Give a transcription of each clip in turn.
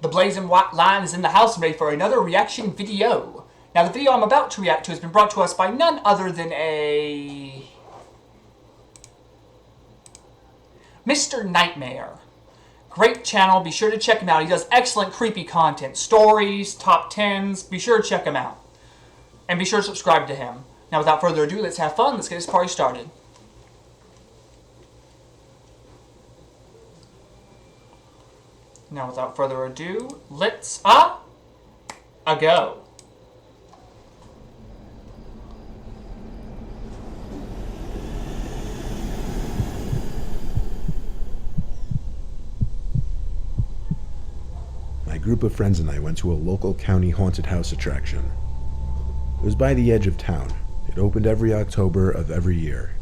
The blazing white line is in the house ready for another reaction video. Now the video I'm about to react to has been brought to us by none other than a Mr. Nightmare. Great channel, be sure to check him out. He does excellent creepy content, stories, top 10s, be sure to check him out. And be sure to subscribe to him. Now without further ado, let's have fun, let's get this party started. Now without further ado, let's go. My group of friends and I went to a local county haunted house attraction. It was by the edge of town. It opened every October of every year.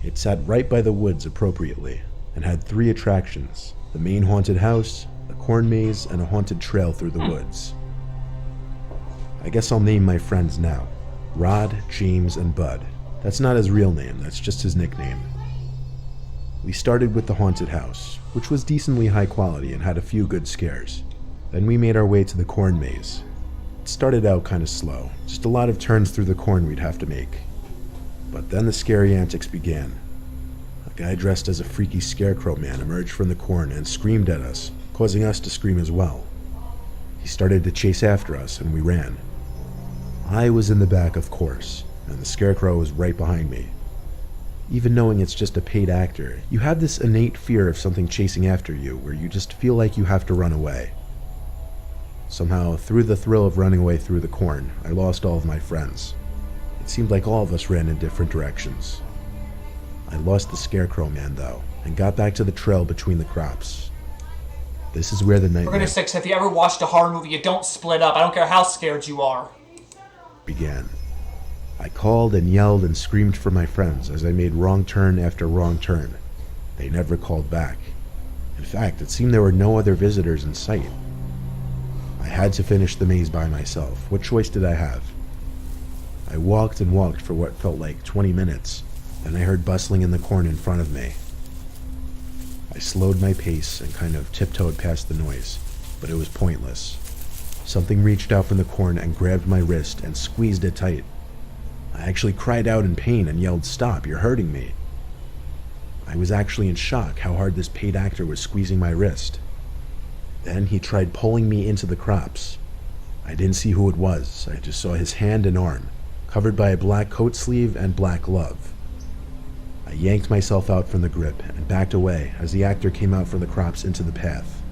It sat right by the woods appropriately and had 3 attractions: the main haunted house, a corn maze, and a haunted trail through the woods. I guess I'll name my friends now. Rod, James, and Bud. That's not his real name, that's just his nickname. We started with the haunted house, which was decently high quality and had a few good scares. Then we made our way to the corn maze. It started out kind of slow, just a lot of turns through the corn we'd have to make. But then the scary antics began. A guy dressed as a freaky scarecrow man emerged from the corn and screamed at us, causing us to scream as well. He started to chase after us and we ran. I was in the back, of course, and the scarecrow was right behind me. Even knowing it's just a paid actor, you have this innate fear of something chasing after you where you just feel like you have to run away. Somehow, through the thrill of running away through the corn, I lost all of my friends. It seemed like all of us ran in different directions. I lost the scarecrow man, though, and got back to the trail between the crops. This is where the nightmare... For goodness sakes, if you ever watched a horror movie, you don't split up. I don't care how scared you are. ...began. I called and yelled and screamed for my friends as I made wrong turn after wrong turn. They never called back. In fact, it seemed there were no other visitors in sight. I had to finish the maze by myself. What choice did I have? I walked and walked for what felt like 20 minutes. Then I heard bustling in the corn in front of me. I slowed my pace and kind of tiptoed past the noise, but it was pointless. Something reached out from the corn and grabbed my wrist and squeezed it tight. I actually cried out in pain and yelled, "Stop, you're hurting me." I was actually in shock how hard this paid actor was squeezing my wrist. Then he tried pulling me into the crops. I didn't see who it was, I just saw his hand and arm, covered by a black coat sleeve and black glove. I yanked myself out from the grip and backed away as the actor came out from the crops into the path.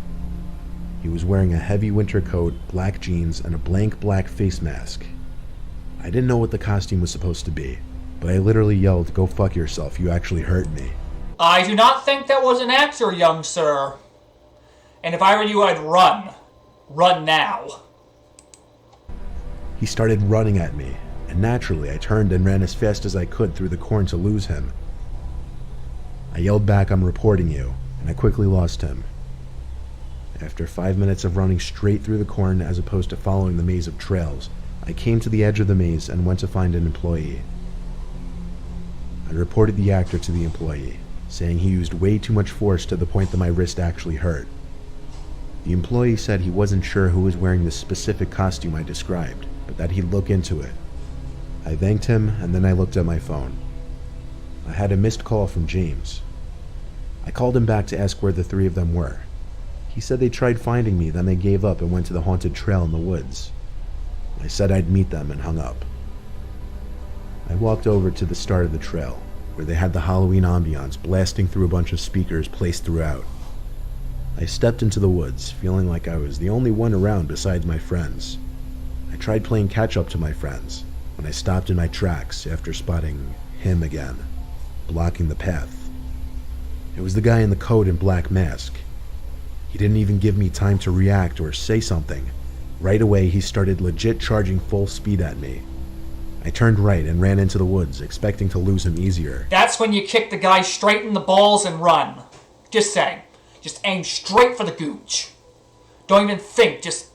He was wearing a heavy winter coat, black jeans, and a blank black face mask. I didn't know what the costume was supposed to be, but I literally yelled, "Go fuck yourself, you actually hurt me." I do not think that was an actor, young sir. And if I were you, I'd run. Run now. He started running at me, and naturally I turned and ran as fast as I could through the corn to lose him. I yelled back, "I'm reporting you," and I quickly lost him. After 5 minutes of running straight through the corn as opposed to following the maze of trails, I came to the edge of the maze and went to find an employee. I reported the actor to the employee, saying he used way too much force to the point that my wrist actually hurt. The employee said he wasn't sure who was wearing the specific costume I described, but that he'd look into it. I thanked him, and then I looked at my phone. I had a missed call from James. I called him back to ask where the 3 of them were. He said they tried finding me, then they gave up and went to the haunted trail in the woods. I said I'd meet them and hung up. I walked over to the start of the trail, where they had the Halloween ambiance blasting through a bunch of speakers placed throughout. I stepped into the woods, feeling like I was the only one around besides my friends. I tried playing catch-up to my friends, when I stopped in my tracks after spotting him again, blocking the path. It was the guy in the coat and black mask. He didn't even give me time to react or say something. Right away, he started legit charging full speed at me. I turned right and ran into the woods, expecting to lose him easier. That's when you kick the guy straight in the balls and run. Just saying. Just aim straight for the gooch. Don't even think, just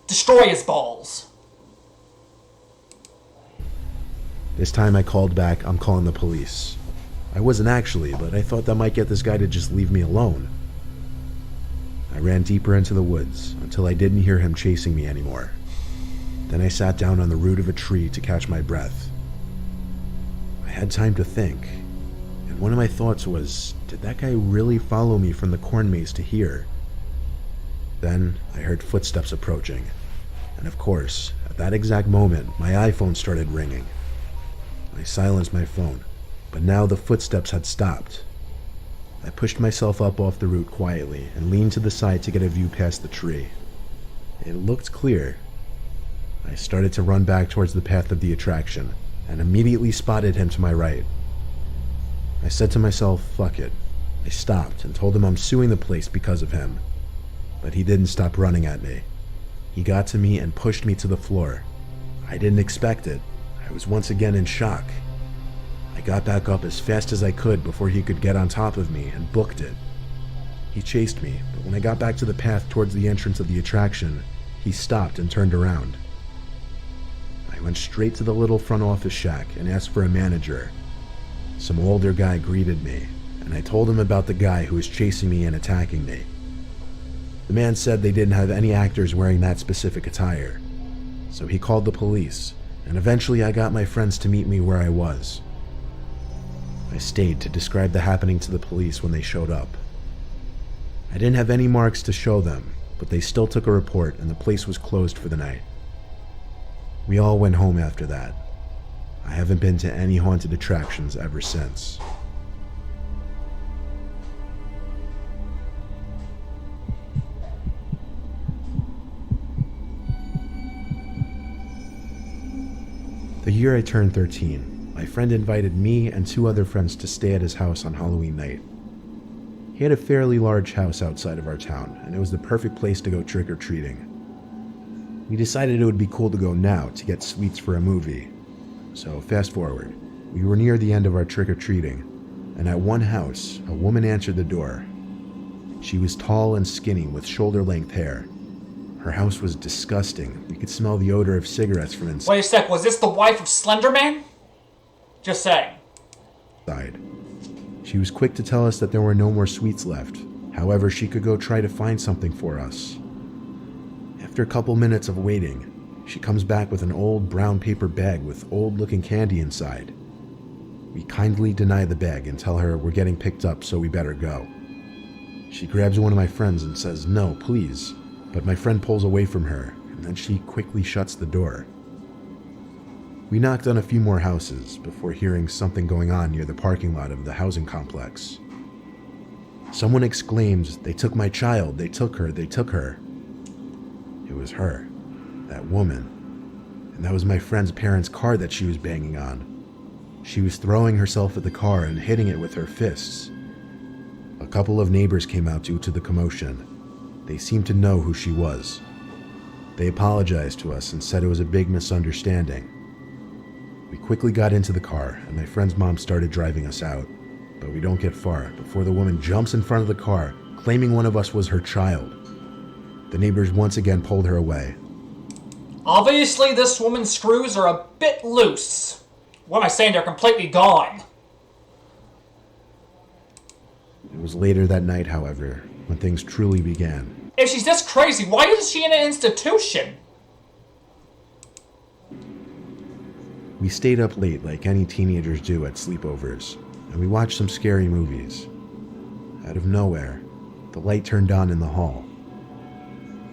destroy his balls. This time I called back, "I'm calling the police." I wasn't actually, but I thought that might get this guy to just leave me alone. I ran deeper into the woods until I didn't hear him chasing me anymore. Then I sat down on the root of a tree to catch my breath. I had time to think, and one of my thoughts was, did that guy really follow me from the corn maze to here? Then I heard footsteps approaching, and of course, at that exact moment, my iPhone started ringing. I silenced my phone, but now the footsteps had stopped. I pushed myself up off the root quietly and leaned to the side to get a view past the tree. It looked clear. I started to run back towards the path of the attraction and immediately spotted him to my right. I said to myself, fuck it. I stopped and told him I'm suing the place because of him. But he didn't stop running at me. He got to me and pushed me to the floor. I didn't expect it. I was once again in shock. I got back up as fast as I could before he could get on top of me and booked it. He chased me, but when I got back to the path towards the entrance of the attraction, he stopped and turned around. I went straight to the little front office shack and asked for a manager. Some older guy greeted me, and I told him about the guy who was chasing me and attacking me. The man said they didn't have any actors wearing that specific attire, so he called the police, and eventually I got my friends to meet me where I was. I stayed to describe the happening to the police when they showed up. I didn't have any marks to show them, but they still took a report and the place was closed for the night. We all went home after that. I haven't been to any haunted attractions ever since. The year I turned 13, my friend invited me and 2 other friends to stay at his house on Halloween night. He had a fairly large house outside of our town, and it was the perfect place to go trick-or-treating. We decided it would be cool to go now to get sweets for a movie. So fast forward, we were near the end of our trick-or-treating, and at one house, a woman answered the door. She was tall and skinny with shoulder-length hair. Her house was disgusting. We could smell the odor of cigarettes from inside. Wait a sec, was this the wife of Slender Man? Just saying. She was quick to tell us that there were no more sweets left. However, she could go try to find something for us. After a couple minutes of waiting, she comes back with an old brown paper bag with old-looking candy inside. We kindly deny the bag and tell her we're getting picked up, so we better go. She grabs one of my friends and says, "No, please." But my friend pulls away from her, and then she quickly shuts the door. We knocked on a few more houses before hearing something going on near the parking lot of the housing complex. Someone exclaims, "They took my child, they took her, they took her." It was her, that woman, and that was my friend's parents' car that she was banging on. She was throwing herself at the car and hitting it with her fists. A couple of neighbors came out due to the commotion. They seemed to know who she was. They apologized to us and said it was a big misunderstanding. We quickly got into the car, and my friend's mom started driving us out. But we don't get far before the woman jumps in front of the car, claiming one of us was her child. The neighbors once again pulled her away. Obviously, this woman's screws are a bit loose. What am I saying? They're completely gone. It was later that night, however, when things truly began. If she's this crazy, why isn't she in an institution? We stayed up late like any teenagers do at sleepovers, and we watched some scary movies. Out of nowhere, the light turned on in the hall.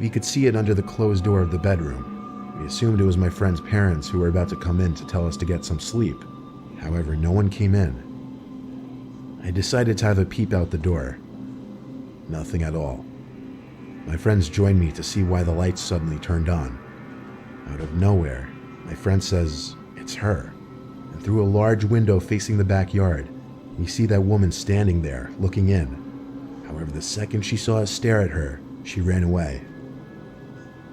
We could see it under the closed door of the bedroom. We assumed it was my friend's parents who were about to come in to tell us to get some sleep. However, no one came in. I decided to have a peep out the door. Nothing at all. My friends joined me to see why the lights suddenly turned on. Out of nowhere, my friend says, "It's her." And through a large window facing the backyard, we see that woman standing there, looking in. However, the second she saw us stare at her, she ran away.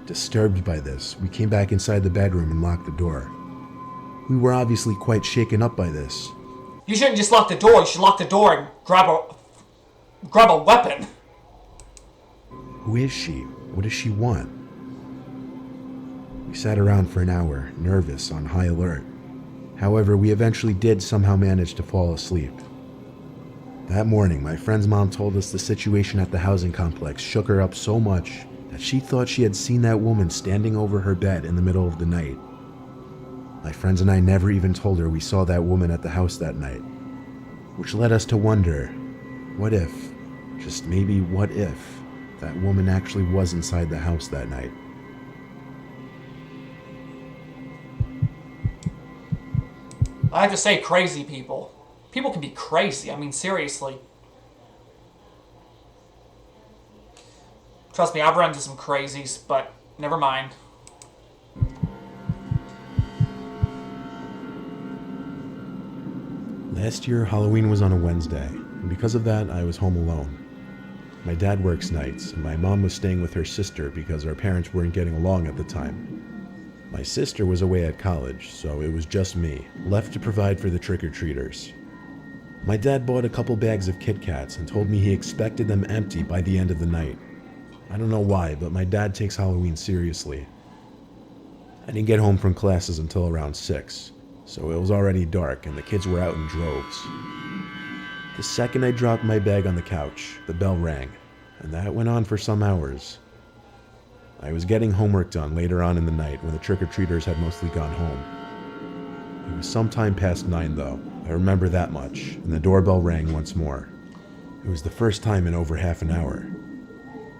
Disturbed by this, we came back inside the bedroom and locked the door. We were obviously quite shaken up by this. You shouldn't just lock the door. You should lock the door and grab a weapon. Who is she? What does she want? We sat around for an hour, nervous, on high alert. However, we eventually did somehow manage to fall asleep. That morning, my friend's mom told us the situation at the housing complex shook her up so much that she thought she had seen that woman standing over her bed in the middle of the night. My friends and I never even told her we saw that woman at the house that night, which led us to wonder, what if, just maybe what if, that woman actually was inside the house that night? I have to say, crazy people. People can be crazy. I mean, seriously. Trust me, I've run into some crazies, but never mind. Last year, Halloween was on a Wednesday, and because of that, I was home alone. My dad works nights, and my mom was staying with her sister because our parents weren't getting along at the time. My sister was away at college, so it was just me, left to provide for the trick-or-treaters. My dad bought a couple bags of Kit Kats and told me he expected them empty by the end of the night. I don't know why, but my dad takes Halloween seriously. I didn't get home from classes until around 6, so it was already dark and the kids were out in droves. The second I dropped my bag on the couch, the bell rang, and that went on for some hours. I was getting homework done later on in the night when the trick-or-treaters had mostly gone home. It was sometime past 9 though, I remember that much, and the doorbell rang once more. It was the first time in over half an hour.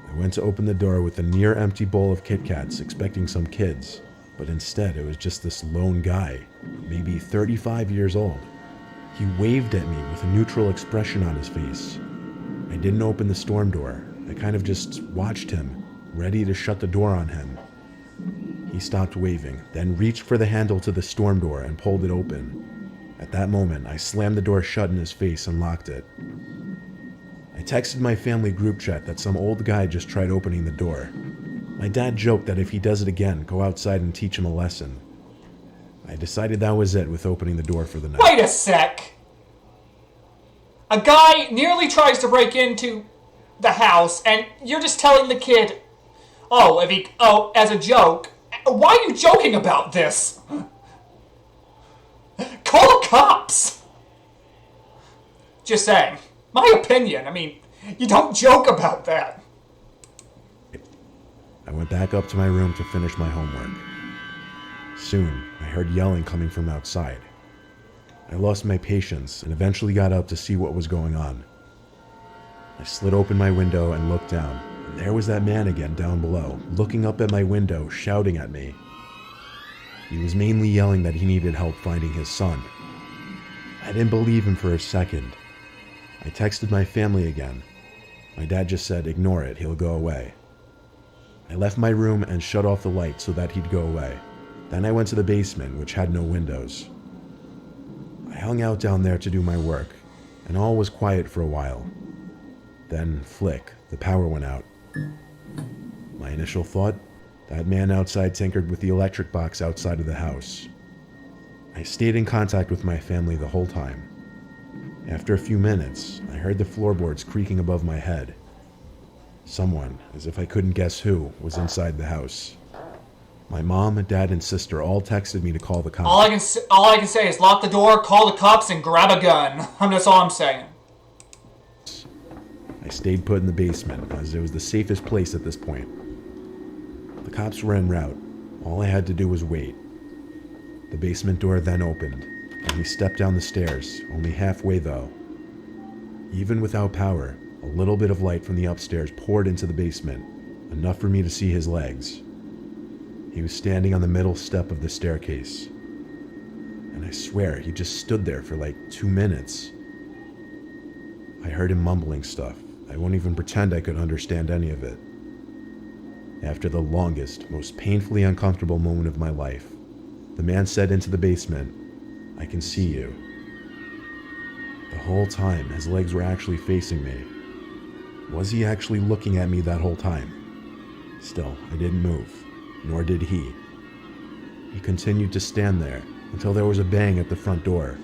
I went to open the door with a near-empty bowl of Kit Kats expecting some kids, but instead it was just this lone guy, maybe 35 years old. He waved at me with a neutral expression on his face. I didn't open the storm door, I kind of just watched him, ready to shut the door on him. He stopped waving, then reached for the handle to the storm door and pulled it open. At that moment, I slammed the door shut in his face and locked it. I texted my family group chat that some old guy just tried opening the door. My dad joked that if he does it again, go outside and teach him a lesson. I decided that was it with opening the door for the night. Wait a sec! A guy nearly tries to break into the house, and you're just telling the kid, as a joke. Why are you joking about this? Call the cops! Just saying. My opinion. I mean, you don't joke about that. I went back up to my room to finish my homework. Soon, I heard yelling coming from outside. I lost my patience and eventually got up to see what was going on. I slid open my window and looked down, and there was that man again down below, looking up at my window, shouting at me. He was mainly yelling that he needed help finding his son. I didn't believe him for a second. I texted my family again. My dad just said, "Ignore it, he'll go away." I left my room and shut off the light so that he'd go away. Then I went to the basement, which had no windows. I hung out down there to do my work, and all was quiet for a while. Then, flick, the power went out. My initial thought, that man outside tinkered with the electric box outside of the house. I stayed in contact with my family the whole time. After a few minutes, I heard the floorboards creaking above my head. Someone, as if I couldn't guess who, was inside the house. My mom, dad, and sister all texted me to call the cops. All I can say is lock the door, call the cops, and grab a gun. That's all I'm saying. I stayed put in the basement, as it was the safest place at this point. The cops were en route. All I had to do was wait. The basement door then opened, and we stepped down the stairs, only halfway though. Even without power, a little bit of light from the upstairs poured into the basement, enough for me to see his legs. He was standing on the middle step of the staircase, and I swear he just stood there for like 2 minutes. I heard him mumbling stuff. I won't even pretend I could understand any of it. After the longest, most painfully uncomfortable moment of my life, the man said into the basement, "I can see you." The whole time, his legs were actually facing me. Was he actually looking at me that whole time? Still, I didn't move, nor did he. He continued to stand there until there was a bang at the front door.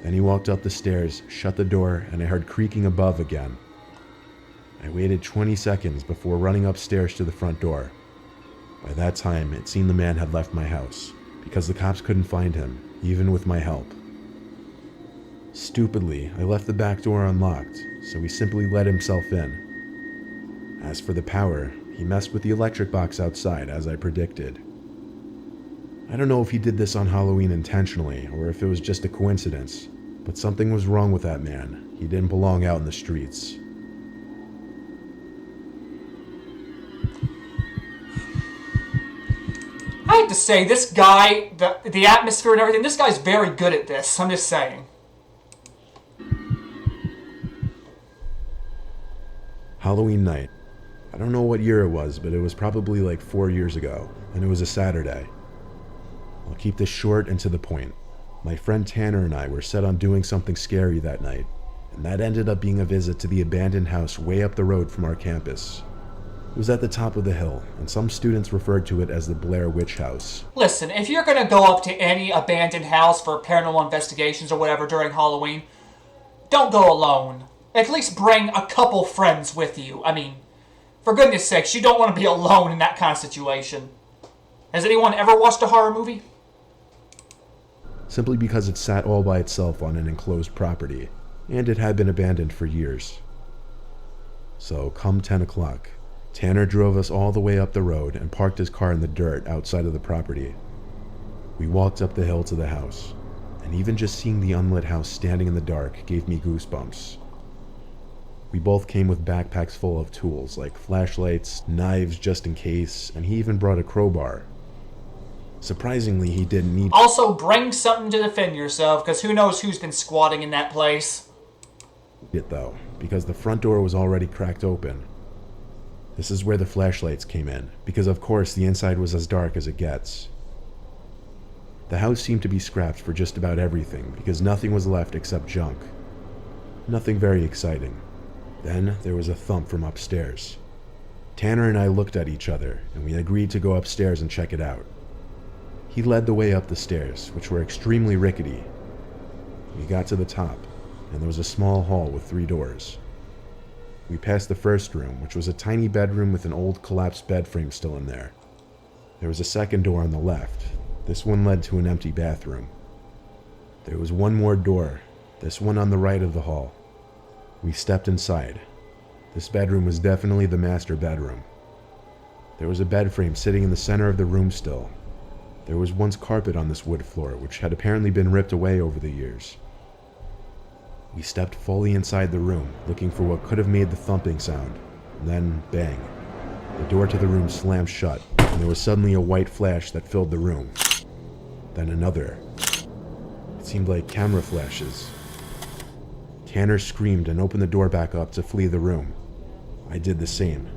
Then he walked up the stairs, shut the door, and I heard creaking above again. I waited 20 seconds before running upstairs to the front door. By that time, it seemed the man had left my house, because the cops couldn't find him, even with my help. Stupidly, I left the back door unlocked, so he simply let himself in. As for the power, he messed with the electric box outside, as I predicted. I don't know if he did this on Halloween intentionally, or if it was just a coincidence, but something was wrong with that man. He didn't belong out in the streets. I hate to say, this guy, the atmosphere and everything, this guy's very good at this. I'm just saying. Halloween night. I don't know what year it was, but it was probably like 4 years ago, and it was a Saturday. I'll keep this short and to the point. My friend Tanner and I were set on doing something scary that night, and that ended up being a visit to the abandoned house way up the road from our campus. It was at the top of the hill, and some students referred to it as the Blair Witch House. Listen, if you're going to go up to any abandoned house for paranormal investigations or whatever during Halloween, don't go alone. At least bring a couple friends with you. I mean, for goodness sakes, you don't want to be alone in that kind of situation. Has anyone ever watched a horror movie? Simply because it sat all by itself on an enclosed property, and it had been abandoned for years. So, come 10 o'clock, Tanner drove us all the way up the road and parked his car in the dirt outside of the property. We walked up the hill to the house, and even just seeing the unlit house standing in the dark gave me goosebumps. We both came with backpacks full of tools like flashlights, knives just in case, and he even brought a crowbar. Surprisingly, he didn't need Also, bring something to defend yourself, because who knows who's been squatting in that place. it though, because the front door was already cracked open. This is where the flashlights came in, because of course the inside was as dark as it gets. The house seemed to be scrapped for just about everything, because nothing was left except junk. Nothing very exciting. Then there was a thump from upstairs. Tanner and I looked at each other, and we agreed to go upstairs and check it out. He led the way up the stairs, which were extremely rickety. We got to the top, and there was a small hall with 3 doors. We passed the first room, which was a tiny bedroom with an old collapsed bed frame still in there. There was a second door on the left. This one led to an empty bathroom. There was one more door, this one on the right of the hall. We stepped inside. This bedroom was definitely the master bedroom. There was a bed frame sitting in the center of the room still. There was once carpet on this wood floor, which had apparently been ripped away over the years. We stepped fully inside the room, looking for what could have made the thumping sound. And then, bang. The door to the room slammed shut, and there was suddenly a white flash that filled the room. Then another. It seemed like camera flashes. Tanner screamed and opened the door back up to flee the room. I did the same.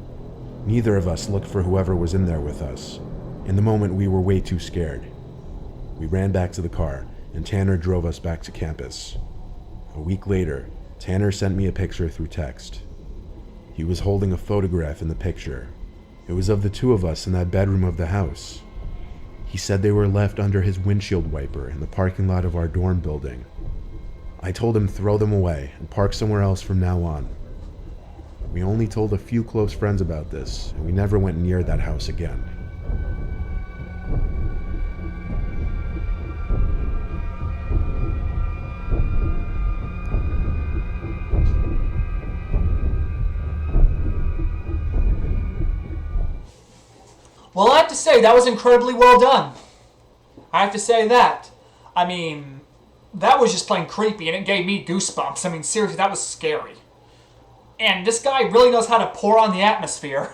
Neither of us looked for whoever was in there with us. In the moment, we were way too scared. We ran back to the car, and Tanner drove us back to campus. A week later, Tanner sent me a picture through text. He was holding a photograph in the picture. It was of the 2 of us in that bedroom of the house. He said they were left under his windshield wiper in the parking lot of our dorm building. I told him throw them away and park somewhere else from now on. We only told a few close friends about this, and we never went near that house again. Well, I have to say, that was incredibly well done. I have to say that. I mean, that was just plain creepy, and it gave me goosebumps. I mean, seriously, that was scary. And this guy really knows how to pour on the atmosphere.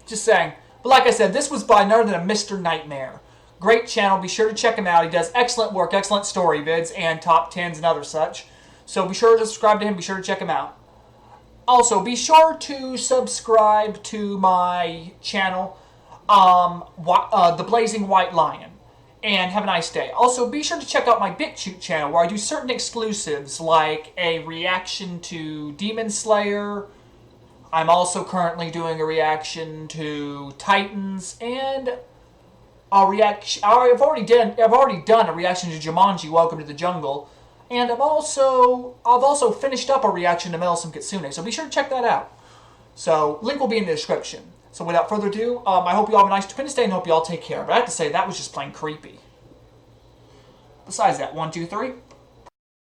Just saying. But like I said, this was by none other than Mr. Nightmare. Great channel. Be sure to check him out. He does excellent work, excellent story vids, and top 10s and other such. So be sure to subscribe to him. Be sure to check him out. Also, be sure to subscribe to my channel, The Blazing White Lion. And have a nice day. Also, be sure to check out my BitChute channel, where I do certain exclusives, like a reaction to Demon Slayer. I'm also currently doing a reaction to Titans, and a reaction. I've already done a reaction to Jumanji: Welcome to the Jungle, and I've also finished up a reaction to Metal Kitsune. So be sure to check that out. So link will be in the description. So without further ado, I hope you all have a nice Independence Day and hope you all take care. But I have to say, that was just plain creepy. Besides that, 1, 2, 3.